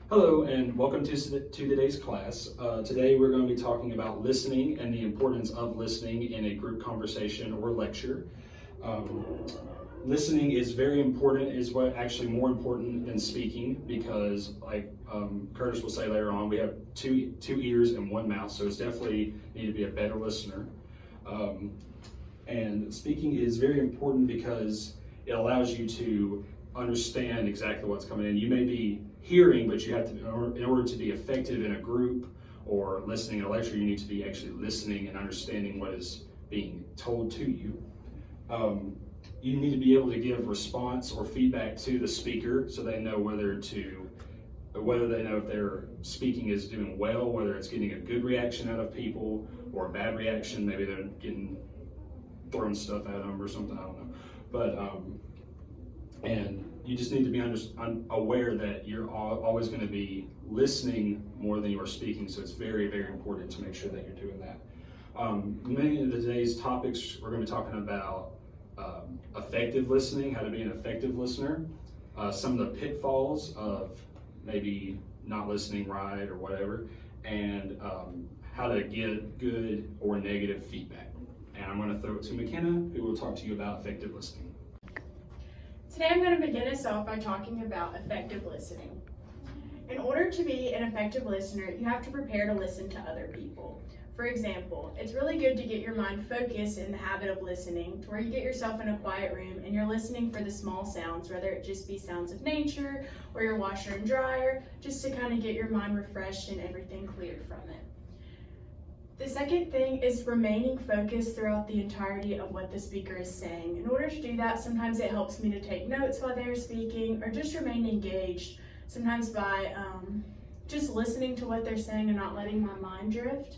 Hello and welcome to today's class. Today we're going to be talking about listening and the importance of listening in a group conversation or lecture. Listening is very important, is what actually more important than speaking, because like Curtis will say later on, we have two ears and one mouth, so it's definitely need to be a better listener. And speaking is very important because it allows you to understand exactly what's coming in. You may be hearing, but you have to, in order to be effective in a group or listening in a lecture, you need to be actually listening and understanding what is being told to you. You need to be able to give response or feedback to the speaker so they know whether they know if their speaking is doing well, whether it's getting a good reaction out of people or a bad reaction. Maybe they're getting throwing stuff at them or something, I don't know. But and you just need to be aware that you're always going to be listening more than you are speaking, so it's very, very important to make sure that you're doing that. Many of today's topics, we're going to be talking about effective listening, how to be an effective listener, some of the pitfalls of maybe not listening right or whatever, and how to get good or negative feedback. And I'm going to throw it to McKenna, who will talk to you about effective listening. Today I'm going to begin us off by talking about effective listening. In order to be an effective listener, you have to prepare to listen to other people. For example, it's really good to get your mind focused in the habit of listening, to where you get yourself in a quiet room and you're listening for the small sounds, whether it just be sounds of nature or your washer and dryer, just to kind of get your mind refreshed and everything cleared from it. The second thing is remaining focused throughout the entirety of what the speaker is saying. In order to do that, sometimes it helps me to take notes while they're speaking or just remain engaged, sometimes by just listening to what they're saying and not letting my mind drift.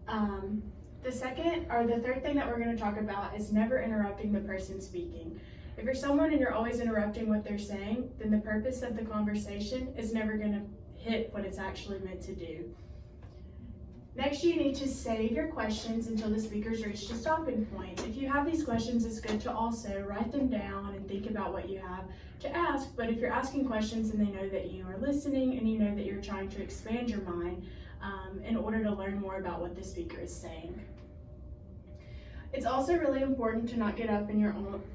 The third thing that we're going to talk about is never interrupting the person speaking. If you're someone and you're always interrupting what they're saying, then the purpose of the conversation is never going to hit what it's actually meant to do. Next, you need to save your questions until the speaker's reached a stopping point. If you have these questions, it's good to also write them down and think about what you have to ask. But if you're asking questions and they know that you are listening and you know that you're trying to expand your mind in order to learn more about what the speaker is saying. It's also really important to not get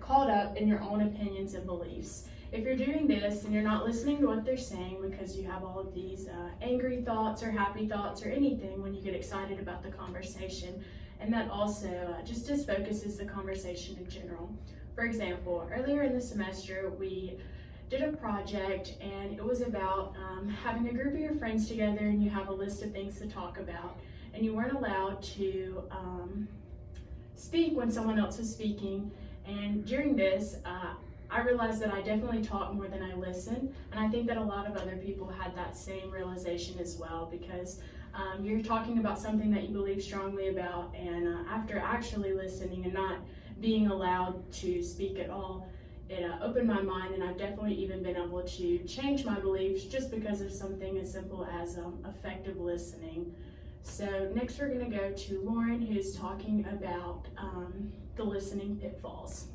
caught up in your own opinions and beliefs. If you're doing this and you're not listening to what they're saying because you have all of these angry thoughts or happy thoughts or anything when you get excited about the conversation, and that also just disfocuses the conversation in general. For example, earlier in the semester, we did a project and it was about having a group of your friends together and you have a list of things to talk about, and you weren't allowed to speak when someone else was speaking. And during this, I realized that I definitely talk more than I listen, and I think that a lot of other people had that same realization as well, because you're talking about something that you believe strongly about, and after actually listening and not being allowed to speak at all, it opened my mind, and I've definitely even been able to change my beliefs just because of something as simple as effective listening. So next we're going to go to Lauren, who's talking about the listening pitfalls.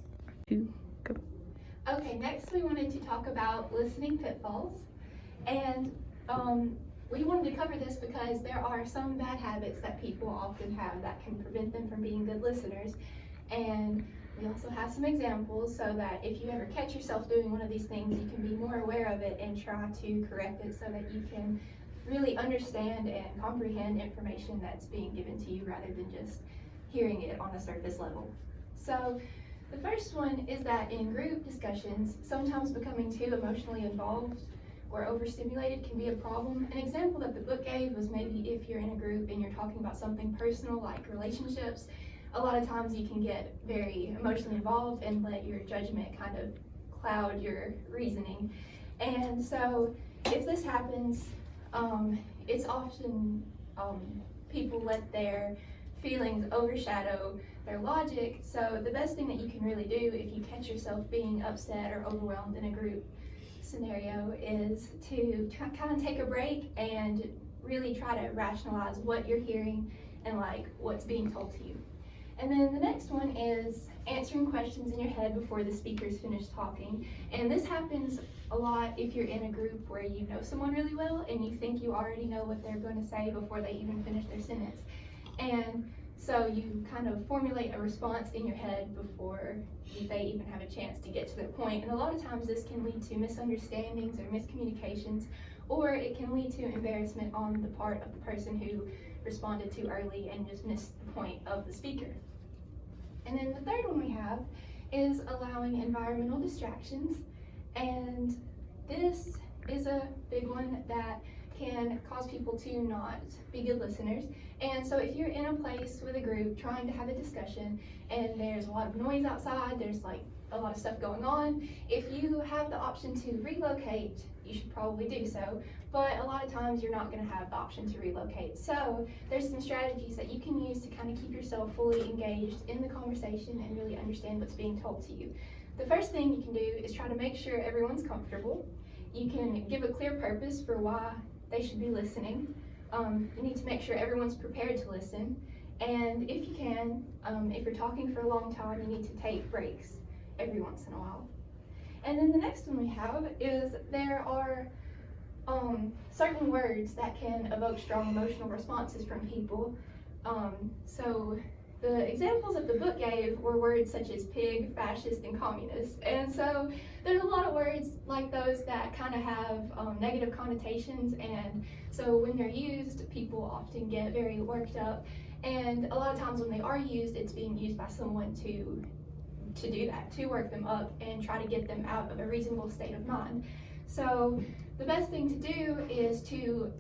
Okay, next we wanted to talk about listening pitfalls, and we wanted to cover this because there are some bad habits that people often have that can prevent them from being good listeners, and we also have some examples so that if you ever catch yourself doing one of these things, you can be more aware of it and try to correct it so that you can really understand and comprehend information that's being given to you rather than just hearing it on a surface level. So the first one is that in group discussions, sometimes becoming too emotionally involved or overstimulated can be a problem. An example that the book gave was maybe if you're in a group and you're talking about something personal like relationships, a lot of times you can get very emotionally involved and let your judgment kind of cloud your reasoning. And so if this happens, it's often people let their feelings overshadow their logic. So the best thing that you can really do if you catch yourself being upset or overwhelmed in a group scenario is to kind of take a break and really try to rationalize what you're hearing and like what's being told to you. And then the next one is answering questions in your head before the speaker's finished talking. And this happens a lot if you're in a group where you know someone really well and you think you already know what they're going to say before they even finish their sentence. And so you kind of formulate a response in your head before they even have a chance to get to their point. And a lot of times this can lead to misunderstandings or miscommunications, or it can lead to embarrassment on the part of the person who responded too early and just missed the point of the speaker. And then the third one we have is allowing environmental distractions. And this is a big one that can cause people to not be good listeners. And so if you're in a place with a group trying to have a discussion and there's a lot of noise outside, there's like a lot of stuff going on, if you have the option to relocate, you should probably do so. But a lot of times you're not going to have the option to relocate. So there's some strategies that you can use to kind of keep yourself fully engaged in the conversation and really understand what's being told to you. The first thing you can do is try to make sure everyone's comfortable. You can give a clear purpose for why they should be listening. You need to make sure everyone's prepared to listen. And if you can, if you're talking for a long time, you need to take breaks every once in a while. And then the next one we have is there are certain words that can evoke strong emotional responses from people. So the examples that the book gave were words such as pig, fascist, and communist. And so there's a lot of words like those that kind of have negative connotations, and so when they're used, people often get very worked up. And a lot of times when they are used, it's being used by someone to do that, to work them up and try to get them out of a reasonable state of mind. So the best thing to do is to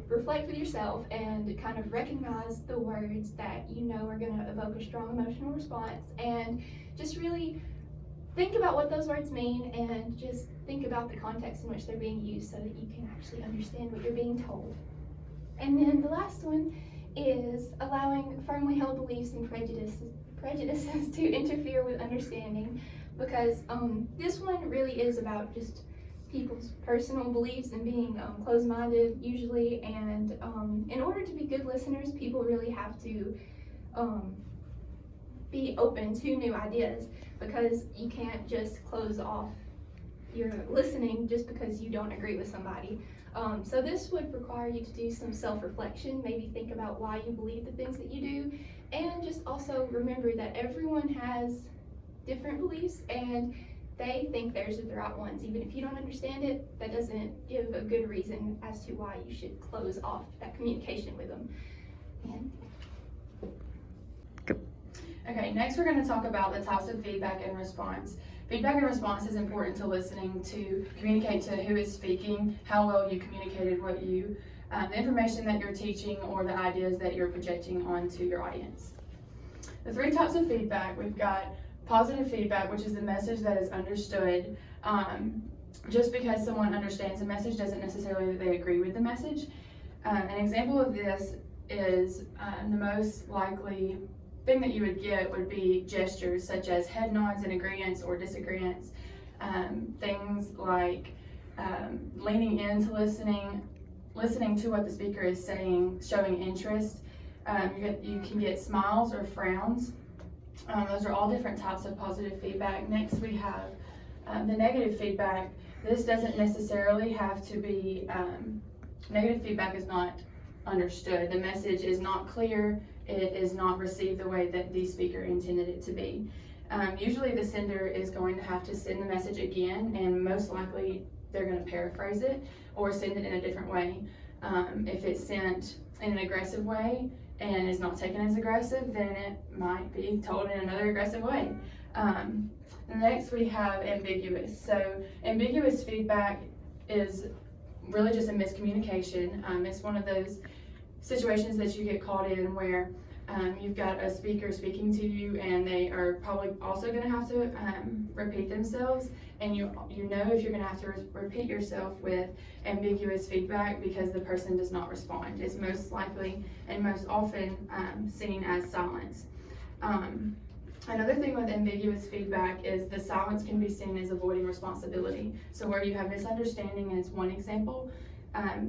reflect with yourself and kind of recognize the words that you know are going to evoke a strong emotional response, and just really think about what those words mean and just think about the context in which they're being used so that you can actually understand what you're being told. And then the last one is allowing firmly held beliefs and prejudices to interfere with understanding, because this one really is about just people's personal beliefs and being closed-minded usually, and in order to be good listeners, people really have to be open to new ideas, because you can't just close off your listening just because you don't agree with somebody. So this would require you to do some self-reflection, maybe think about why you believe the things that you do, and just also remember that everyone has different beliefs and they think theirs are the right ones. Even if you don't understand it, that doesn't give a good reason as to why you should close off that communication with them. And Okay, next we're going to talk about the types of feedback and response. Feedback and response is important to listening to communicate to who is speaking, how well you communicated what you, the information that you're teaching, or the ideas that you're projecting onto your audience. The three types of feedback, we've got positive feedback, which is the message that is understood. Just because someone understands a message doesn't necessarily that they agree with the message. An example of this is the most likely thing that you would get would be gestures such as head nods and agreements or disagreements. Things like leaning into listening to what the speaker is saying, showing interest. You can get smiles or frowns. Those are all different types of positive feedback. Next we have the negative feedback. This doesn't necessarily have to be, negative feedback is not understood. The message is not clear. It is not received the way that the speaker intended it to be. Usually the sender is going to have to send the message again, and most likely they're going to paraphrase it or send it in a different way. If it's sent in an aggressive way and is not taken as aggressive, then it might be told in another aggressive way. Next we have ambiguous. So ambiguous feedback is really just a miscommunication. It's one of those situations that you get caught in where you've got a speaker speaking to you and they are probably also going to have to repeat themselves, and you know if you're going to have to repeat yourself with ambiguous feedback because the person does not respond. It's most likely and most often seen as silence. Another thing with ambiguous feedback is the silence can be seen as avoiding responsibility. So where you have misunderstanding is one example.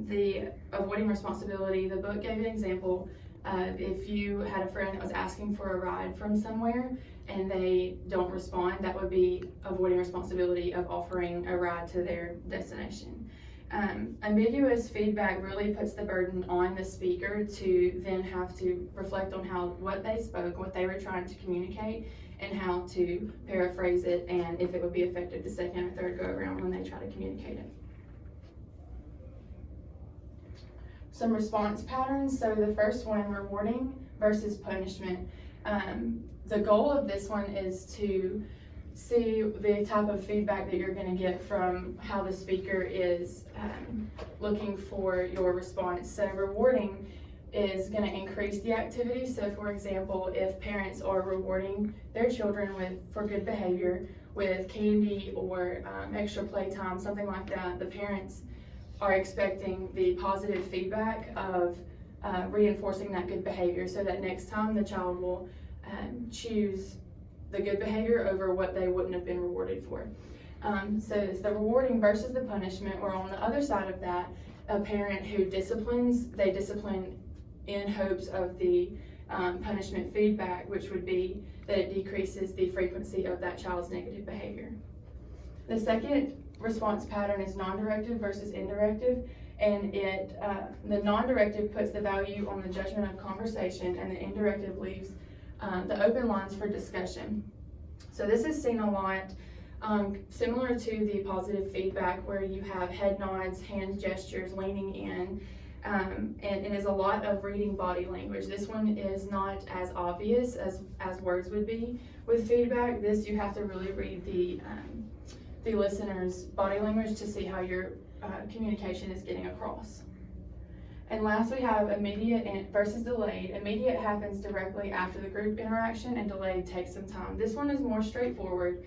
The avoiding responsibility, the book gave an example. If you had a friend that was asking for a ride from somewhere and they don't respond, that would be avoiding responsibility of offering a ride to their destination. Ambiguous feedback really puts the burden on the speaker to then have to reflect on what they spoke, what they were trying to communicate, and how to paraphrase it, and if it would be effective the second or third go around when they try to communicate it. Some response patterns. So the first one, rewarding versus punishment. The goal of this one is to see the type of feedback that you're going to get from how the speaker is looking for your response. So rewarding is going to increase the activity. So for example, if parents are rewarding their children for good behavior with candy or extra playtime, something like that, the parents are expecting the positive feedback of reinforcing that good behavior, so that next time the child will choose the good behavior over what they wouldn't have been rewarded for. So it's the rewarding versus the punishment, or on the other side of that, a parent who disciplines, they discipline in hopes of the punishment feedback, which would be that it decreases the frequency of that child's negative behavior. The second response pattern is non-directive versus indirective, and the non-directive puts the value on the judgment of conversation, and the indirective leaves the open lines for discussion. So this is seen a lot, similar to the positive feedback, where you have head nods, hand gestures, leaning in, and it is a lot of reading body language. This one is not as obvious as words would be with feedback. This, you have to really read the listener's body language to see how your communication is getting across. And last, we have immediate versus delayed. Immediate happens directly after the group interaction, and delayed takes some time. This one is more straightforward.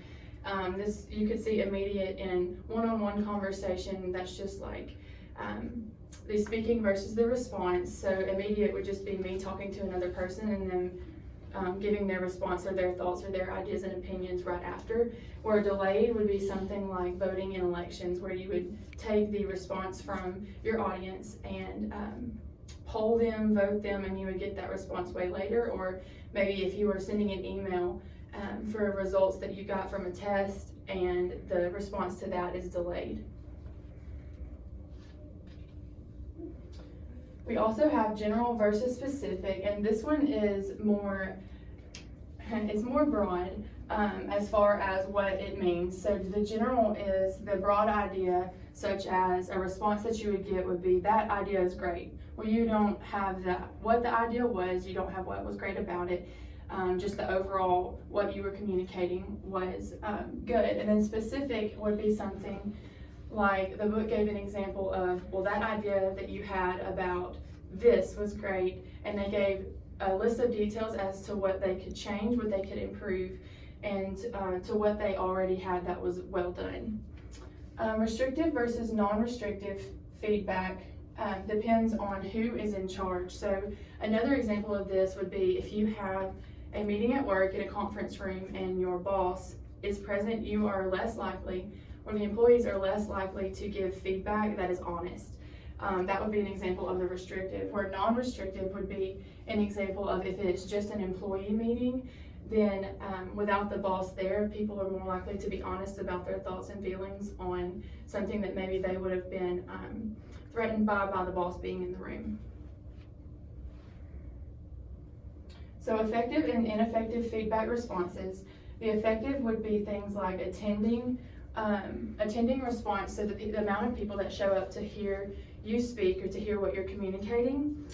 This, you could see immediate in one-on-one conversation. That's just like the speaking versus the response. So immediate would just be me talking to another person and then giving their response or their thoughts or their ideas and opinions right after. Where delayed would be something like voting in elections, where you would take the response from your audience and poll them, vote them, and you would get that response way later. Or maybe if you were sending an email for results that you got from a test, and the response to that is delayed. We also have general versus specific, and this one is more broad as far as what it means. So the general is the broad idea, such as a response that you would get would be, that idea is great. Well, you don't have what the idea was, you don't have what was great about it, just the overall, what you were communicating was good. And then specific would be something like, the book gave an example of, well, that idea that you had about this was great, and they gave a list of details as to what they could change, what they could improve, and to what they already had that was well done. Restrictive versus non-restrictive feedback depends on who is in charge. So another example of this would be if you have a meeting at work in a conference room and your boss is present, you are less likely, or the employees are less likely to give feedback that is honest. That would be an example of the restrictive, where non-restrictive would be an example of if it's just an employee meeting, then without the boss there, people are more likely to be honest about their thoughts and feelings on something that maybe they would have been threatened by the boss being in the room. So effective and ineffective feedback responses. The effective would be things like attending response, so the amount of people that show up to hear you speak or to hear what you're communicating.